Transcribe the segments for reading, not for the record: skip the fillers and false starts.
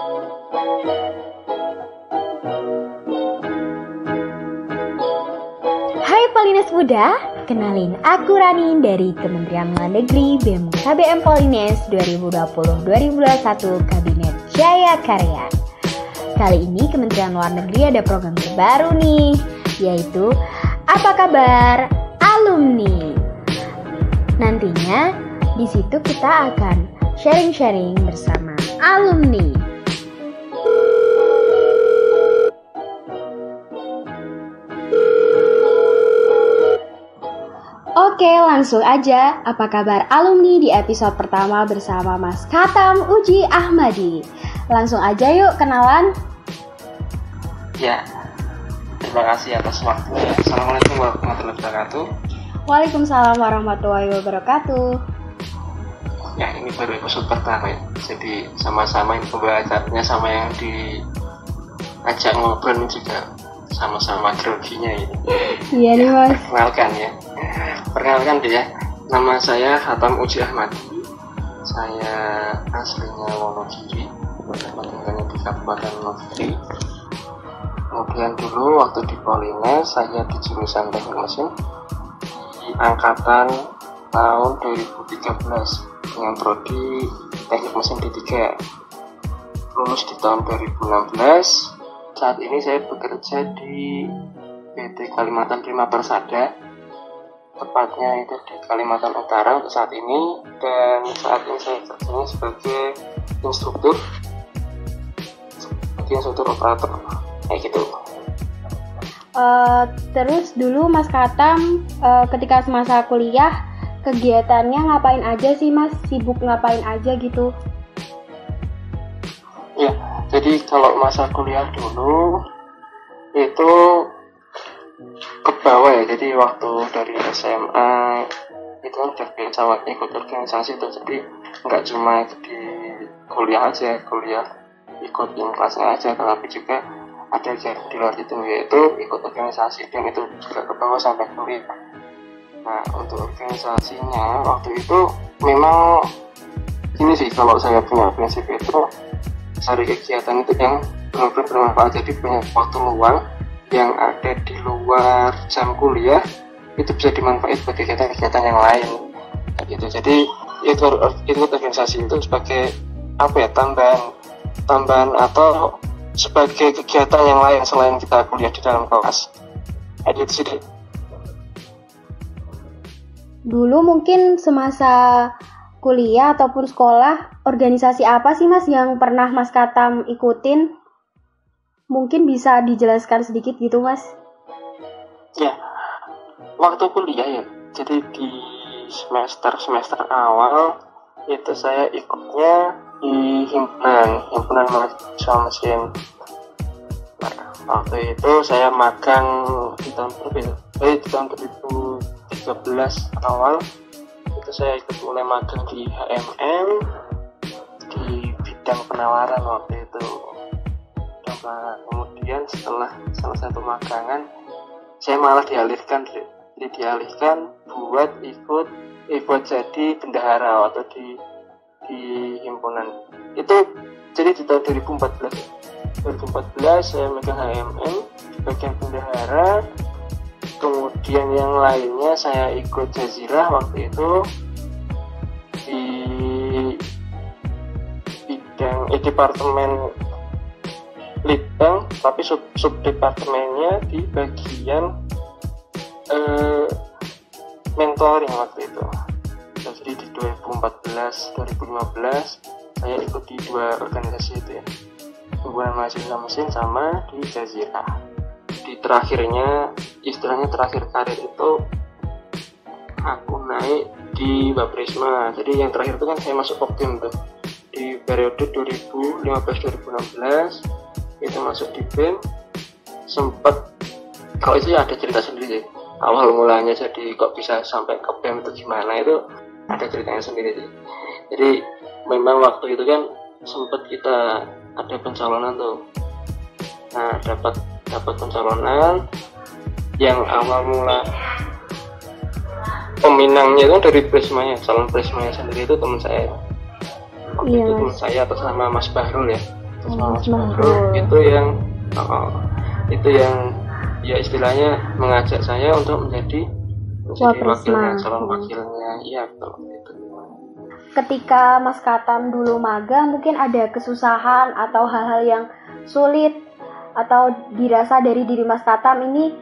Hai Polines Muda, kenalin aku Rani dari Kementerian Luar Negeri BEM KBM Polines 2020-2021 Kabinet Jaya Karya. Kali ini Kementerian Luar Negeri ada program terbaru nih, yaitu Apa Kabar Alumni. Nantinya di situ kita akan sharing-sharing bersama alumni. Oke, langsung aja. Apa kabar alumni di episode pertama bersama Mas Katam Uji Ahmadi. Langsung aja yuk kenalan. Ya, terima kasih atas waktunya. Assalamualaikum warahmatullahi wabarakatuh. Waalaikumsalam warahmatullahi wabarakatuh. Ya, ini baru episode pertama ya. Jadi sama-sama ini pembahasannya sama yang diajak ngobrol ini juga sama-sama groginya ini. Iya nih Mas. Perkenalkan deh ya. Nama saya Hatam Uji Ahmadi. Saya aslinya Wonogiri, tinggalnya di Kabupaten Wonogiri. Kemudian dulu waktu di Polines saya di jurusan Teknik Mesin di angkatan tahun 2013 dengan prodi Teknik Mesin D3. Lulus di tahun 2016. Saat ini saya bekerja di PT Kalimantan Prima Persada, tepatnya itu di Kalimantan Utara untuk saat ini, dan saat ini saya kerjanya sebagai instruktur operator kayak gitu. Terus dulu Mas Katam ketika semasa kuliah kegiatannya ngapain aja sih Mas? Sibuk ngapain aja gitu? Ya, jadi kalau masa kuliah dulu itu ke bawah ya, jadi waktu dari SMA itu kan udah biasa ikut organisasi tuh, jadi nggak cuma di kuliah aja, ikut kelasnya aja, tapi juga ada yang di luar itu, yaitu ikut organisasi, dan itu juga ke bawah sampai kuliah. Nah, untuk organisasinya waktu itu memang ini sih, kalau saya punya prinsip itu cari kegiatan itu yang benar-benar bermanfaat, jadi banyak waktu luang yang ada di luar jam kuliah itu bisa dimanfaatkan sebagai kegiatan-kegiatan yang lain gitu. Jadi itu organisasi itu sebagai apa ya, tambahan atau sebagai kegiatan yang lain selain kita kuliah di dalam kelas. Itu sih. Dulu mungkin semasa kuliah ataupun sekolah, organisasi apa sih Mas yang pernah Mas Katam ikutin? Mungkin bisa dijelaskan sedikit gitu Mas? Ya, waktu kuliah ya, jadi di semester awal itu saya ikutnya di himpunan mahasiswa mesin. Nah, waktu itu saya magang di tahun 2013 awal. Itu saya ikut mulai magang di HMM di bidang penawaran waktu itu. Nah, kemudian setelah selesai pemagangan saya malah dialihkan buat buat jadi bendahara atau di himpunan itu. Jadi di tahun 2014 saya megang HMM di bagian bendahara. Kemudian yang lainnya saya ikut Jazirah waktu itu di bidang departemen Litbang, tapi subdepartemennya di bagian mentoring waktu itu. Jadi di 2014-2015 saya ikut di dua organisasi itu ya, himpunan mahasiswa mesin sama di Jazirah. Di terakhir karir itu aku naik di Baprisma. Jadi yang terakhir itu kan saya masuk Poktim tuh di periode 2015-2016 itu masuk di BEM. Sempat kalau itu ya ada cerita sendiri sih, awal mulanya jadi kok bisa sampai ke BEM itu gimana, itu ada ceritanya sendiri sih. Jadi memang waktu itu kan sempat kita ada pencalonan tuh. Nah, dapat pencalonan yang awal mula peminangnya itu dari Prismanya, calon Prismanya sendiri itu teman saya. Waktu itu teman saya atas nama Mas Bahrul ya. Ormas baru itu yang ya istilahnya mengajak saya untuk menjadi wakilnya, calon wakilnya. Iya, betul itu. Ketika Mas Katam dulu magang, mungkin ada kesusahan atau hal-hal yang sulit atau dirasa dari diri Mas Katam ini,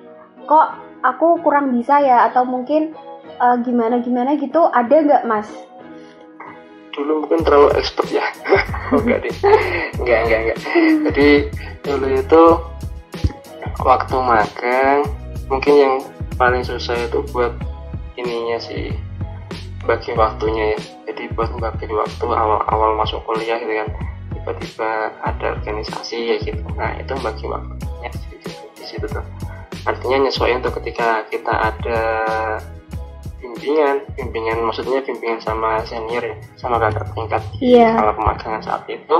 kok aku kurang bisa ya, atau mungkin gimana gitu, ada nggak Mas? Dulu mungkin terlalu expert ya. Enggak deh. Enggak. Jadi dulu itu waktu magang mungkin yang paling susah itu buat ininya sih, bagi waktunya ya. Jadi buat bagi waktu awal masuk kuliah gitu kan, tiba-tiba ada organisasi ya gitu. Nah itu bagi waktunya di situ tuh. Artinya nyesuaiin tuh ketika kita ada bimbingan maksudnya bimbingan sama senior ya, sama kakak tingkat kala pemagangan saat itu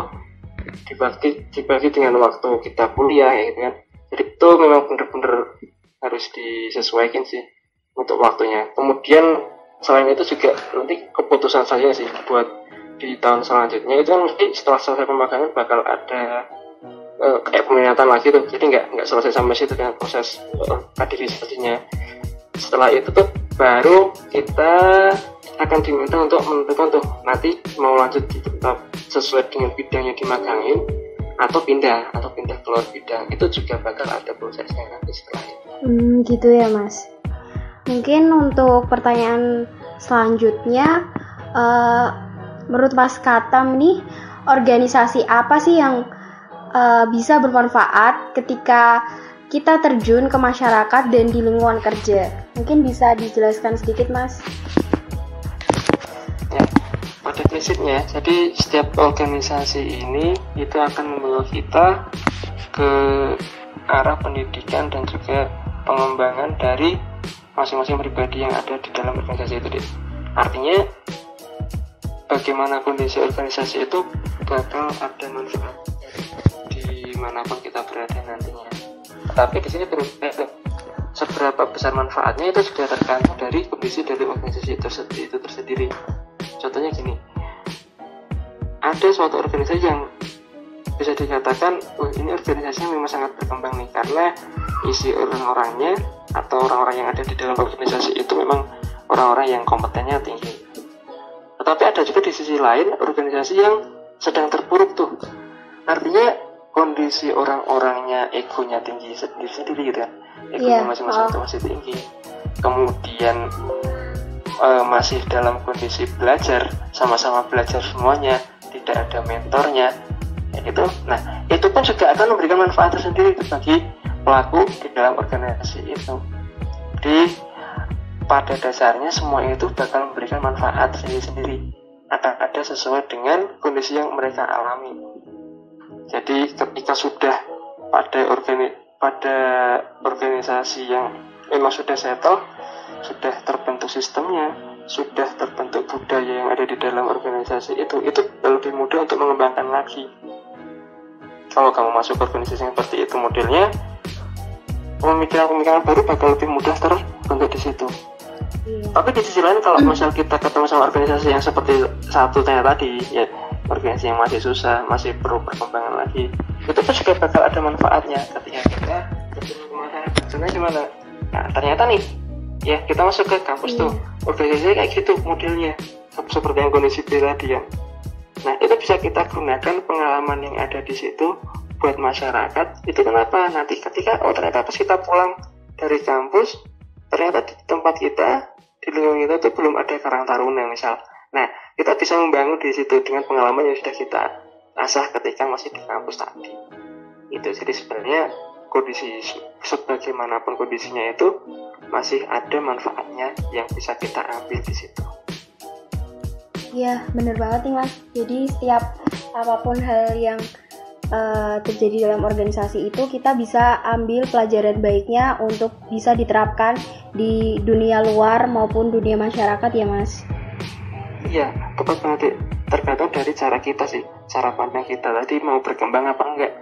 dibagi dengan waktu kita kuliah ya gitu kan. Jadi itu memang benar-benar harus disesuaikan sih untuk waktunya. Kemudian selain itu juga nanti keputusan saya sih buat di tahun selanjutnya itu kan mesti setelah selesai pemagangan bakal ada kayak peminatan lagi tuh. Jadi nggak selesai sampai situ dengan proses kaderisasinya. Setelah itu tuh baru kita akan diminta untuk menentukan tuh nanti mau lanjut tetap sesuai dengan bidang yang dimagangin atau pindah keluar bidang. Itu juga bakal ada prosesnya nanti setelah itu. Gitu ya Mas. Mungkin untuk pertanyaan selanjutnya, menurut Mas Katam nih, organisasi apa sih yang bisa bermanfaat ketika kita terjun ke masyarakat dan di lingkungan kerja? Mungkin bisa dijelaskan sedikit Mas? Ya, pada prinsipnya, jadi setiap organisasi ini itu akan membawa kita ke arah pendidikan dan juga pengembangan dari masing-masing pribadi yang ada di dalam organisasi itu. Artinya, bagaimana kondisi organisasi itu bakal ada manfaat dimanapun kita berada nantinya. Tapi di sini seberapa besar manfaatnya itu sudah tergantung dari kondisi dari organisasi itu tersendiri. Contohnya gini, ada suatu organisasi yang bisa dikatakan, ini organisasinya memang sangat berkembang nih, karena isi orang-orangnya atau orang-orang yang ada di dalam organisasi itu memang orang-orang yang kompetennya tinggi. Tetapi ada juga di sisi lain organisasi yang sedang terpuruk tuh. Artinya kondisi orang-orangnya egonya tinggi sendiri gitu kan, egonya masing-masing itu masih tinggi, kemudian masih dalam kondisi belajar, sama-sama belajar semuanya, tidak ada mentornya ya gitu. Nah itu pun juga akan memberikan manfaat tersendiri bagi pelaku di dalam organisasi itu. Jadi pada dasarnya semua itu bakal memberikan manfaat sendiri-sendiri, akan ada sesuai dengan kondisi yang mereka alami. Jadi ketika sudah pada organisasi yang memang sudah settle, sudah terbentuk sistemnya, sudah terbentuk budaya yang ada di dalam organisasi itu lebih mudah untuk mengembangkan lagi. Kalau kamu masuk organisasi yang seperti itu modelnya, pemikiran-pemikiran baru bakal lebih mudah terbentuk di situ. Tapi di sisi lain kalau misal kita ketemu sama organisasi yang seperti satunya tadi, ya organisasi yang masih susah, masih perlu perkembangan lagi, itu pun juga bakal ada manfaatnya ketika kita ketemu masyarakat. Contohnya gimana? Nah ternyata nih, ya kita masuk ke kampus tuh, organisasi kayak gitu modelnya, seperti yang kondisi tadi ya. Nah itu bisa kita gunakan pengalaman yang ada di situ buat masyarakat. Itu kenapa? Nanti ketika ternyata pas kita pulang dari kampus, ternyata di tempat kita, di lingkungan kita tuh belum ada Karang Taruna misal. Nah, kita bisa membangun di situ dengan pengalaman yang sudah kita asah ketika masih di kampus tadi. Itu jadi sebenarnya kondisi sebagaimanapun kondisinya itu masih ada manfaatnya yang bisa kita ambil di situ. Iya, benar banget nih Mas. Jadi setiap apapun hal yang terjadi dalam organisasi itu, kita bisa ambil pelajaran baiknya untuk bisa diterapkan di dunia luar maupun dunia masyarakat ya Mas. Iya, tepat banget. Tergantung dari cara kita sih, cara pandang kita tadi mau berkembang apa enggak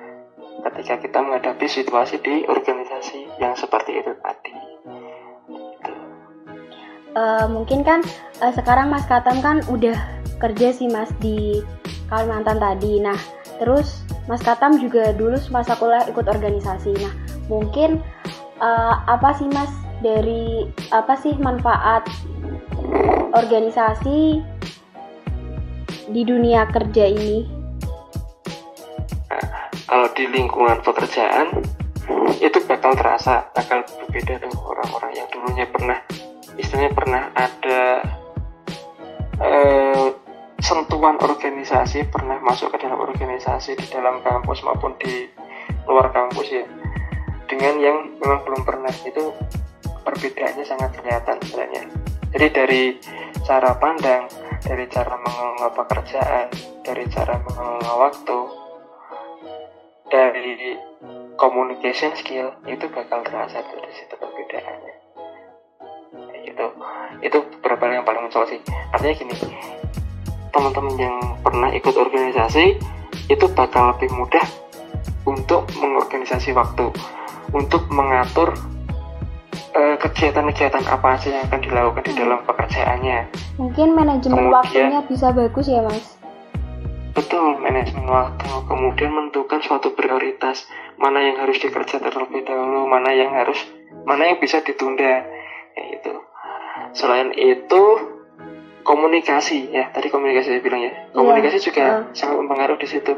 ketika kita menghadapi situasi di organisasi yang seperti itu tadi. Mungkin kan sekarang Mas Katam kan udah kerja sih Mas di Kalimantan tadi. Nah, terus Mas Katam juga dulu semasa kuliah ikut organisasi. Nah, mungkin apa sih Mas manfaat organisasi di dunia kerja ini? Kalau di lingkungan pekerjaan itu bakal berbeda dengan orang-orang yang dulunya pernah ada sentuhan organisasi, pernah masuk ke dalam organisasi di dalam kampus maupun di luar kampus ya, dengan yang memang belum pernah. Itu perbedaannya sangat kelihatan sebenarnya. Jadi dari cara pandang, dari cara mengelola pekerjaan, dari cara mengelola waktu, dari communication skill, itu bakal terasa dari situ perbedaannya. Itu beberapa yang paling muncul sih. Artinya gini, teman-teman yang pernah ikut organisasi itu bakal lebih mudah untuk mengorganisasi waktu, untuk mengatur kegiatan-kegiatan apa aja yang akan dilakukan di dalam pekerjaannya. Mungkin manajemen waktunya bisa bagus ya Mas? Betul, manajemen waktu. Kemudian menentukan suatu prioritas, mana yang harus dikerjakan terlebih dahulu, mana yang bisa ditunda, itu. Selain itu komunikasi ya, tadi komunikasi saya bilang ya, komunikasi juga sangat mempengaruhi di situ.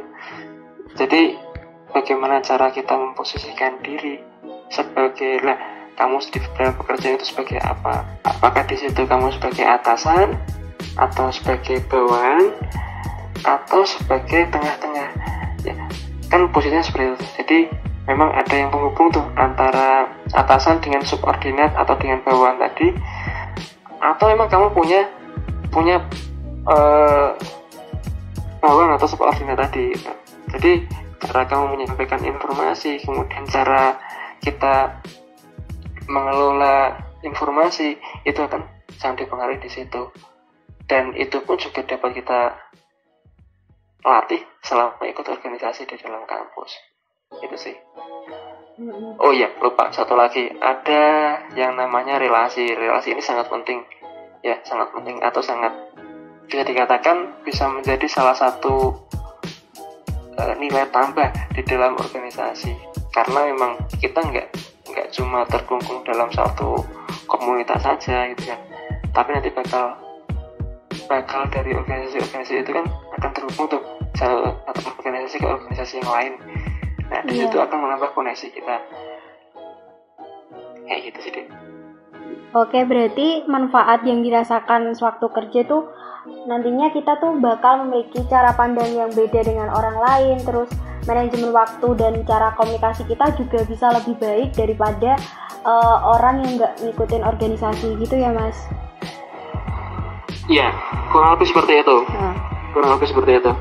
Jadi bagaimana cara kita memposisikan diri sebagai kamu di dalam pekerjaan itu sebagai apa? Apakah di situ kamu sebagai atasan, atau sebagai bawahan, atau sebagai tengah-tengah? Ya, kan posisinya seperti itu. Jadi memang ada yang penghubung tuh antara atasan dengan subordinat atau dengan bawahan tadi, atau memang kamu punya bawahan atau subordinat tadi. Jadi cara kamu menyampaikan informasi, kemudian cara kita mengelola informasi itu akan sangat dipengaruhi di situ, dan itu pun juga dapat kita latih selama ikut organisasi di dalam kampus. Itu sih. Oh iya, lupa satu lagi, ada yang namanya relasi ini sangat penting ya, sangat penting, atau sangat bisa dikatakan bisa menjadi salah satu nilai tambah di dalam organisasi, karena memang kita nggak cuma terkungkung dalam satu komunitas saja gitu kan, tapi nanti bakal dari organisasi itu kan akan terhubung tuh satu organisasi ke organisasi yang lain. Nah di situ akan menambah koneksi kita, kayak gitu sih deh. Oke, berarti manfaat yang dirasakan sewaktu kerja tuh nantinya kita tuh bakal memiliki cara pandang yang beda dengan orang lain, terus manajemen waktu dan cara komunikasi kita juga bisa lebih baik daripada orang yang nggak ngikutin organisasi gitu ya Mas? Iya, kurang lebih seperti itu.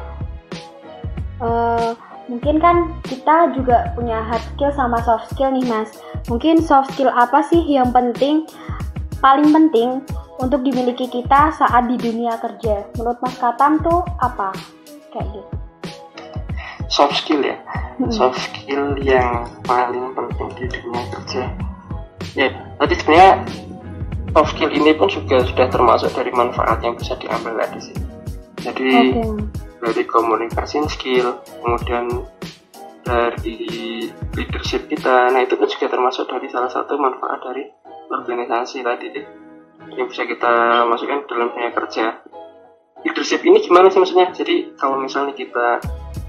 Mungkin kan kita juga punya hard skill sama soft skill nih Mas. Mungkin soft skill apa sih yang paling penting untuk dimiliki kita saat di dunia kerja? Menurut Mas Katam tuh apa? Kayak gitu. Soft skill ya. Soft skill yang paling penting di dunia kerja. Ya, tadi sebenarnya soft skill ini pun juga sudah termasuk dari manfaat yang bisa diambil dari sini. Jadi dari komunikasi skill, kemudian dari leadership kita, nah itu pun juga termasuk dari salah satu manfaat dari organisasi tadi yang bisa kita masukkan dalam dunia kerja. Leadership ini gimana sih maksudnya? Jadi kalau misalnya kita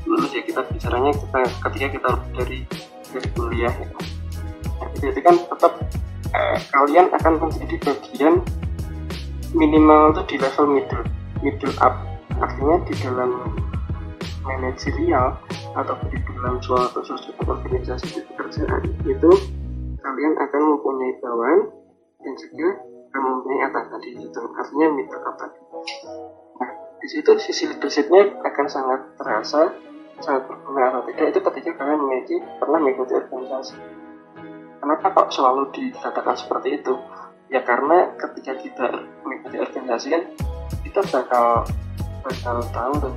lulus ya, kita bicaranya ketika kita dari kuliah ya. Nah, itu kan tetap kalian akan menjadi bagian minimal itu di level middle up, artinya di dalam manajerial atau di dalam suatu organisasi pekerjaan itu kalian akan mempunyai bawahan dan juga akan mempunyai atasan di situ, artinya middle up tadi. Nah di situ sisi leadershipnya akan sangat terasa, sangat berguna atau tidak itu ketika kalian pernah mengikuti organisasi. Kenapa kok selalu dikatakan seperti itu? Ya karena ketika kita mengikuti organisasi kan kita bakal tahu tuh,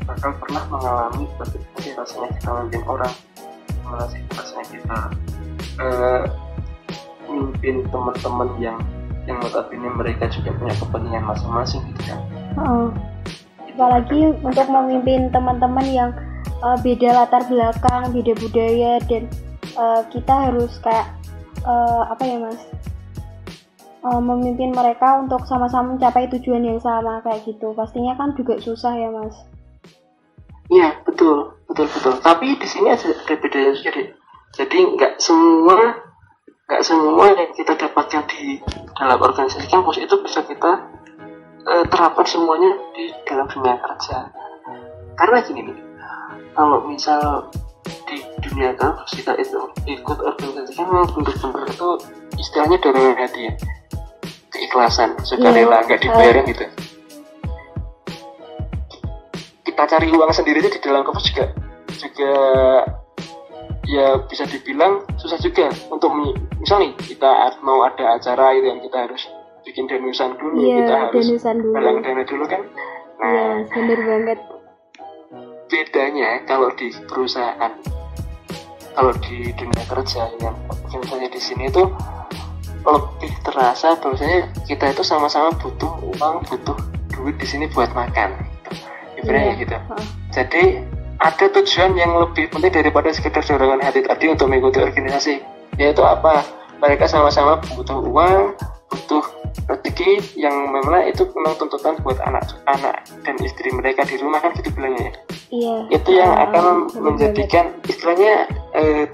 bakal pernah mengalami bagaimana rasanya kita memimpin orang, rasanya kita memimpin teman-teman yang notabene mereka juga punya kepentingan masing-masing gitu kan. Apalagi untuk memimpin teman-teman yang beda latar belakang, beda budaya, dan kita harus kayak memimpin mereka untuk sama-sama mencapai tujuan yang sama kayak gitu. Pastinya kan juga susah ya Mas. Iya, betul. Tapi di sini ada bedanya sendiri. Jadi nggak semua yang kita dapatkan di dalam organisasi kampus itu bisa kita terapkan semuanya di dalam dunia kerja. Karena gini nih, kalau misal di dunia kampus kita itu ikut organisasi kan bener-bener itu istilahnya dorongan hati ya, keikhlasan, sukarela, nggak dibayarin gitu. Kita cari uang sendiri di dalam kampus juga ya bisa dibilang susah juga. Untuk misal nih kita mau ada acara itu yang kita harus bikin danusan dulu, kita harus galang dana dulu kan. Nah, bener banget. Bedanya kalau di perusahaan, kalau di dunia kerja yang misalnya di sini itu lebih terasa bahwasanya kita itu sama-sama butuh uang, butuh duit di sini buat makan, ibaratnya gitu. Jadi ada tujuan yang lebih penting daripada sekedar dorongan hati tadi untuk mengikuti organisasi, yaitu apa? Mereka sama-sama butuh uang, butuh rezeki yang memang itu memang tuntutan buat anak-anak dan istri mereka di rumah kan gitu bilangnya ya. Iya. Itu yang akan menjadikan istilahnya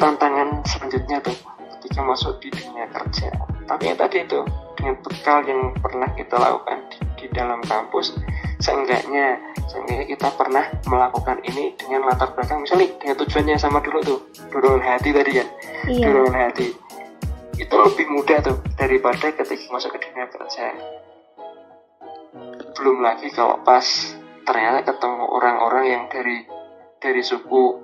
tantangan selanjutnya tuh ketika masuk di dunia kerja. Tapi ya tadi itu dengan bekal yang pernah kita lakukan di dalam kampus, seenggaknya kita pernah melakukan ini dengan latar belakang misalnya dengan tujuannya sama dulu tuh, dorongan hati tadi kan. Iya. Dorongan hati itu lebih mudah tuh daripada ketika masuk ke dunia kerja. Belum lagi kalau pas ternyata ketemu orang-orang yang dari suku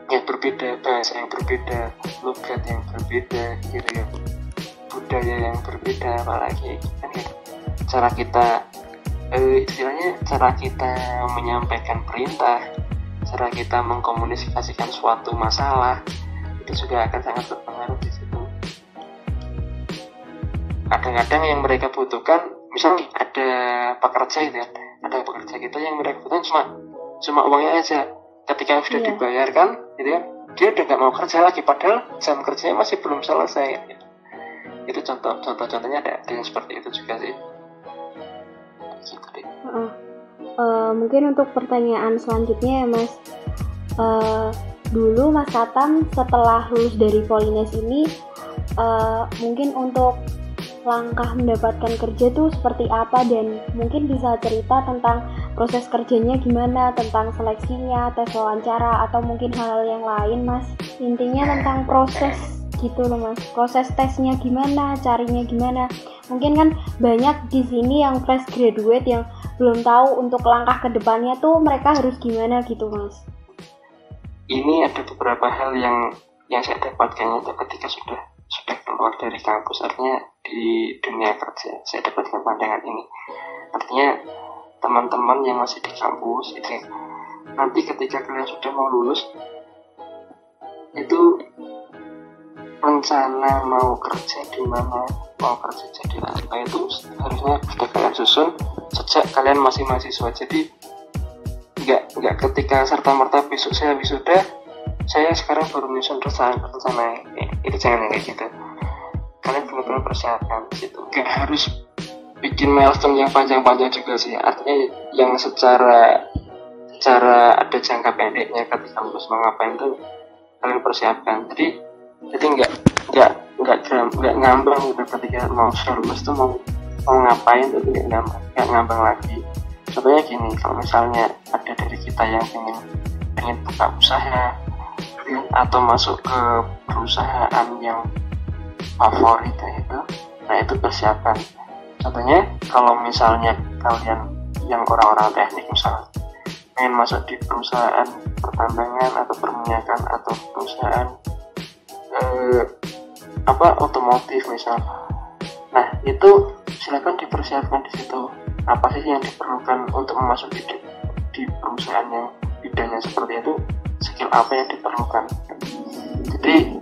yang berbeda, bahasa yang berbeda, logat yang berbeda gitu ya, budaya yang berbeda, apalagi kan gitu. Cara kita menyampaikan perintah, cara kita mengkomunikasikan suatu masalah itu juga akan sangat berpengaruh di situ. Kadang-kadang yang mereka butuhkan, misalnya ada pekerja gitu ya, ada pekerja kita yang mereka butuhkan cuma uangnya aja. Ketika sudah dibayarkan gitu ya, dia udah nggak mau kerja lagi, padahal jam kerjanya masih belum selesai gitu. Itu contohnya ada yang seperti itu juga sih. Gitu deh. Mungkin untuk pertanyaan selanjutnya ya Mas, dulu Mas Katam setelah lulus dari Polines ini, mungkin untuk langkah mendapatkan kerja tuh seperti apa, dan mungkin bisa cerita tentang proses kerjanya gimana, tentang seleksinya, tes wawancara, atau mungkin hal yang lain Mas. Intinya tentang proses gitu loh Mas, proses tesnya gimana, carinya gimana. Mungkin kan banyak di sini yang fresh graduate yang belum tahu untuk langkah ke depannya tuh mereka harus gimana gitu Mas. Ini ada beberapa hal yang saya dapatkan ketika sudah keluar dari kampus, artinya di dunia kerja saya dapatkan pandangan ini. Artinya teman-teman yang masih di kampus itu nanti ketika kalian sudah mau lulus itu rencana mau kerja di mana, mau kerja jadi apa, itu harusnya sudah kalian susun sejak kalian masih mahasiswa. Jadi nggak ketika serta-merta besok saya wisuda saya sekarang baru menyusun rencana itu, jangan kayak gitu. Kalian benar-benar persiapkan di situ. Nggak harus bikin milestone yang panjang-panjang juga sih. Artinya yang secara ada jangka pendeknya ketika lulus mau ngapain tuh kalian persiapkan. Jadi nggak ngambang gitu ketika mau lulus tuh mau ngapain tuh nggak ngambang lagi. Contohnya gini, kalau misalnya ada dari kita yang pengen buka usaha atau masuk ke perusahaan yang favorit itu, nah itu persiapan. Contohnya kalau misalnya kalian yang orang-orang teknik misalnya pengen masuk di perusahaan pertambangan atau perminyakan atau perusahaan otomotif misalnya, nah itu silakan dipersiapkan di situ. Apa sih yang diperlukan untuk memasuki di perusahaan yang bidangnya seperti itu, skill apa yang diperlukan. Jadi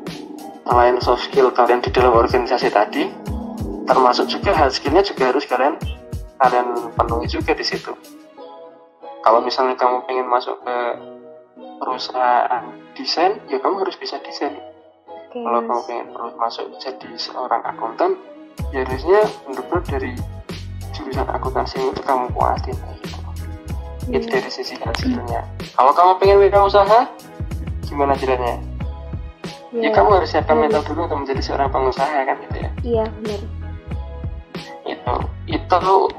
selain soft skill kalian di dalam organisasi tadi, termasuk juga hard skillnya juga harus kalian penuhi juga di situ. Kalau misalnya kamu pengen masuk ke perusahaan desain, ya kamu harus bisa desain. Kalau kamu Mas. pengen terus masuk jadi seorang akuntan, ya harusnya benar-benar dari jurusan akuntansi itu kamu kuatin gitu. Itu dari sisi hasilnya. Kalau kamu pengen wirausaha, gimana jalannya? Ya kamu harus siapkan mental dulu untuk menjadi seorang pengusaha kan gitu ya. Iya benar. Itu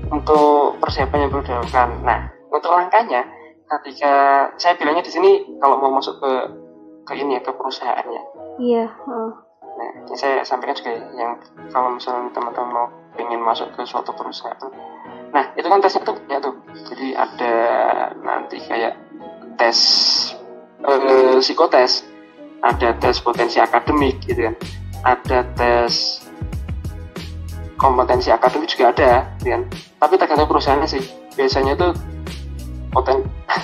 untuk persiapan yang perlu dilakukan. Nah, untuk langkahnya, ketika saya bilangnya di sini kalau mau masuk ke ini ya, ke perusahaannya. Iya. Nah, yang saya sampaikan juga yang kalau misalnya teman-teman mau pengen masuk ke suatu perusahaan. Nah, itu kan tesnya tuh ya tuh. Jadi ada nanti kayak tes psikotes, ada tes potensi akademik gitu kan. Ada tes kompetensi akademik juga ada, gitu kan. Tapi tergantung perusahaannya sih. Biasanya tuh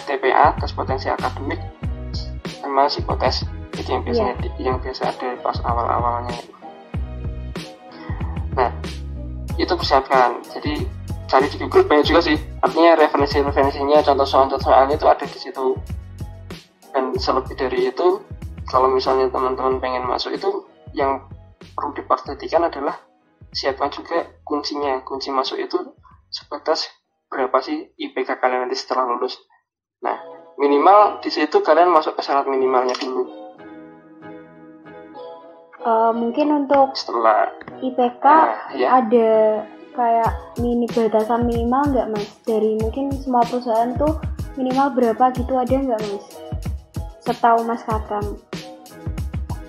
TPA, tes potensi akademik, sama psikotes. Itu yang biasanya yang biasa ada pas awal-awalnya. Nah, itu persiapkan. Jadi cari di Google banyak juga sih. Artinya referensinya, contoh soalnya itu ada di situ. Dan selebih dari itu, kalau misalnya teman-teman pengen masuk itu, yang perlu diperhatikan adalah siapkan juga kuncinya. Kunci masuk itu sebatas berapa sih IPK kalian nanti setelah lulus. Nah, minimal di situ kalian masuk ke syarat minimalnya dulu. Mungkin untuk Setelah IPK ada kayak batasan minimal nggak Mas? Dari mungkin semua perusahaan tuh minimal berapa gitu, ada nggak Mas? Setahu Mas Katam.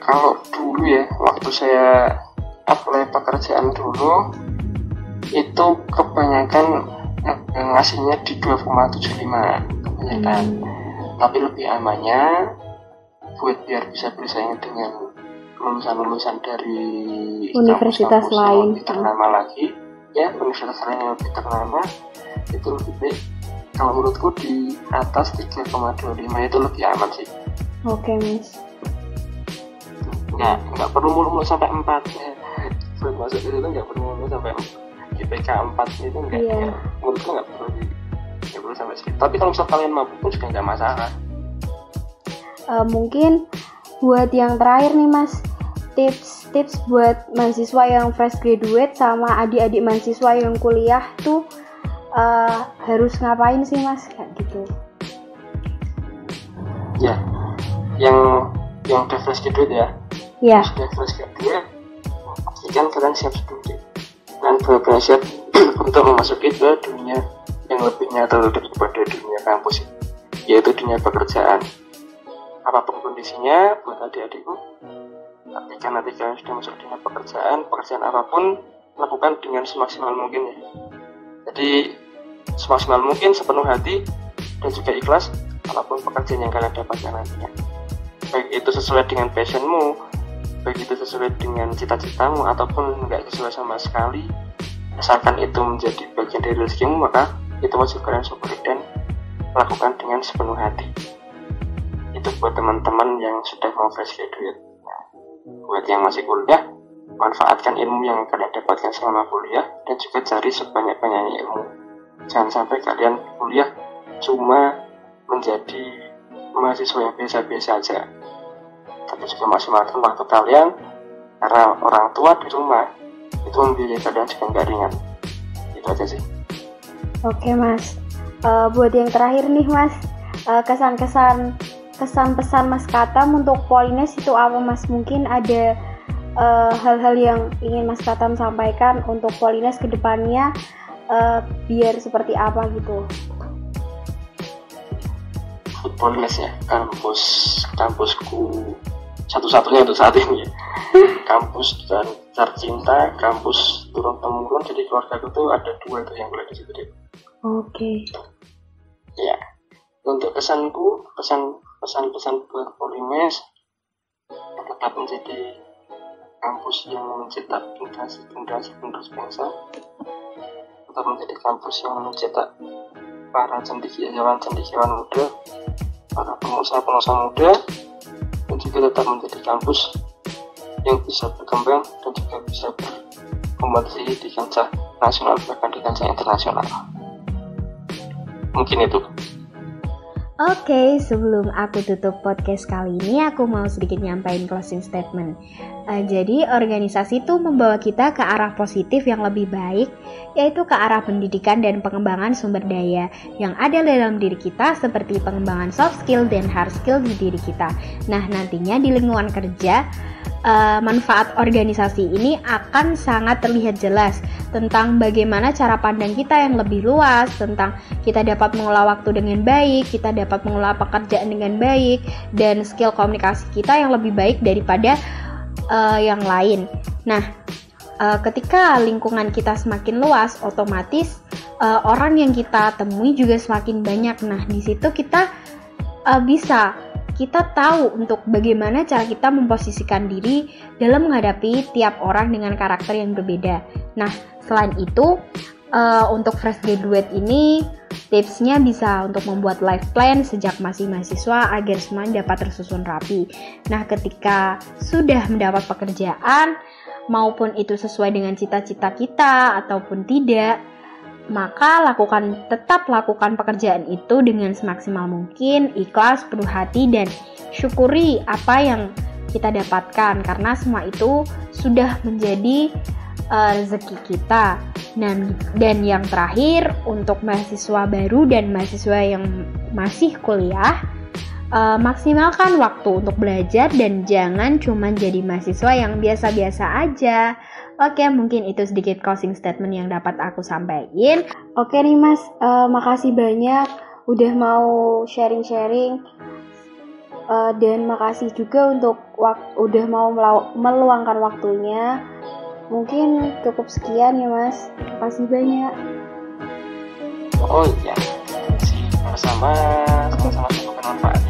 Kalau dulu ya, waktu saya apply pekerjaan dulu, itu kebanyakan ngasihnya di 2,75 kebanyakan. Tapi lebih amannya buat biar bisa bersaing dengan lulusan-lulusan dari universitas lain lebih ternama lagi, ya universitas lain yang lebih ternama itu lebih baik. Kalau menurutku di atas 3,25 itu lebih aman sih. Oke Mas. Nggak perlu mulu-mulu sampai 4 ya. Buat masuk itu nggak perlu mulu sampai 4. IPK 4 itu nggak, menurutku nggak perlu sampai segitu. Tapi kalau misal kalian mampu pun juga nggak masalah. Mungkin buat yang terakhir nih Mas, tips buat mahasiswa yang fresh graduate sama adik-adik mahasiswa yang kuliah tuh harus ngapain sih Mas kayak gitu? Ya, yang udah fresh graduate ya. Iya. Sudah fresh graduate, pastikan kalian siap studi dan benar-benar siap untuk memasuki ke dunia yang lebih nyata daripada dunia kampus, yaitu dunia pekerjaan. Apapun kondisinya buat adik-adikku, ketika nanti kalian sudah masuk dunia pekerjaan apapun lakukan dengan semaksimal mungkin ya. Jadi semaksimal mungkin, sepenuh hati dan juga ikhlas apapun pekerjaan yang kalian dapatkan nantinya. Baik itu sesuai dengan passionmu, baik itu sesuai dengan cita-citamu ataupun nggak sesuai sama sekali, asalkan itu menjadi bagian dari rezekimu, maka itu wajib kalian syukuri dan lakukan dengan sepenuh hati. Itu buat teman-teman yang sudah mau fresh graduate. Nah, buat yang masih kuliah, manfaatkan ilmu yang kalian dapatkan selama kuliah dan juga cari sebanyak-banyaknya ilmu. Jangan sampai kalian kuliah cuma menjadi mahasiswa yang biasa-biasa aja, tapi juga maksimalkan waktu kalian, karena orang tua di rumah itu membiayai kalian juga nggak ringan. Itu aja sih. Oke Mas, buat yang terakhir nih Mas, kesan-pesan Mas Katam untuk Polines itu apa Mas? Mungkin ada hal-hal yang ingin Mas Katam sampaikan untuk Polines ke depannya, biar seperti apa gitu? Polines ya, kampusku satu-satunya untuk saat ini ya. Kampus dan tercinta, kampus turun temurun. Jadi keluargaku tuh ada 2 itu yang boleh di situ deh. Oke. Ya, untuk pesanku, pesan-pesan buat Polines tetap menjadi kampus yang mencetak generasi penerus bangsa, tetap menjadi kampus yang mencetak para cendekiawan muda, para pengusaha muda, dan juga tetap menjadi kampus yang bisa berkembang dan juga bisa berkompetisi di kancah nasional bahkan di kancah internasional. Mungkin itu. Oke, sebelum aku tutup podcast kali ini, aku mau sedikit nyampain closing statement. Jadi organisasi itu membawa kita ke arah positif yang lebih baik, yaitu ke arah pendidikan dan pengembangan sumber daya yang ada dalam diri kita, seperti pengembangan soft skill dan hard skill di diri kita. Nah, nantinya di lingkungan kerja, manfaat organisasi ini akan sangat terlihat jelas tentang bagaimana cara pandang kita yang lebih luas, tentang kita dapat mengelola waktu dengan baik, kita dapat mengelola pekerjaan dengan baik, dan skill komunikasi kita yang lebih baik daripada yang lain. Nah, ketika lingkungan kita semakin luas, otomatis orang yang kita temui juga semakin banyak. Nah, di situ kita kita tahu untuk bagaimana cara kita memposisikan diri dalam menghadapi tiap orang dengan karakter yang berbeda. Nah, selain itu, untuk fresh graduate ini, tipsnya bisa untuk membuat life plan sejak masih mahasiswa agar semuanya dapat tersusun rapi. Nah, ketika sudah mendapat pekerjaan, maupun itu sesuai dengan cita-cita kita ataupun tidak, maka tetap lakukan pekerjaan itu dengan semaksimal mungkin, ikhlas, penuh hati, dan syukuri apa yang kita dapatkan, karena semua itu sudah menjadi rezeki kita. Dan yang terakhir, untuk mahasiswa baru dan mahasiswa yang masih kuliah, maksimalkan waktu untuk belajar dan jangan cuma jadi mahasiswa yang biasa-biasa aja. Oke, mungkin itu sedikit closing statement yang dapat aku sampaikan. Oke nih Mas, makasih banyak udah mau sharing-sharing, dan makasih juga untuk udah mau meluangkan waktunya. Mungkin cukup sekian ya Mas, makasih banyak. Oh iya, sama-sama cukup bermanfaat.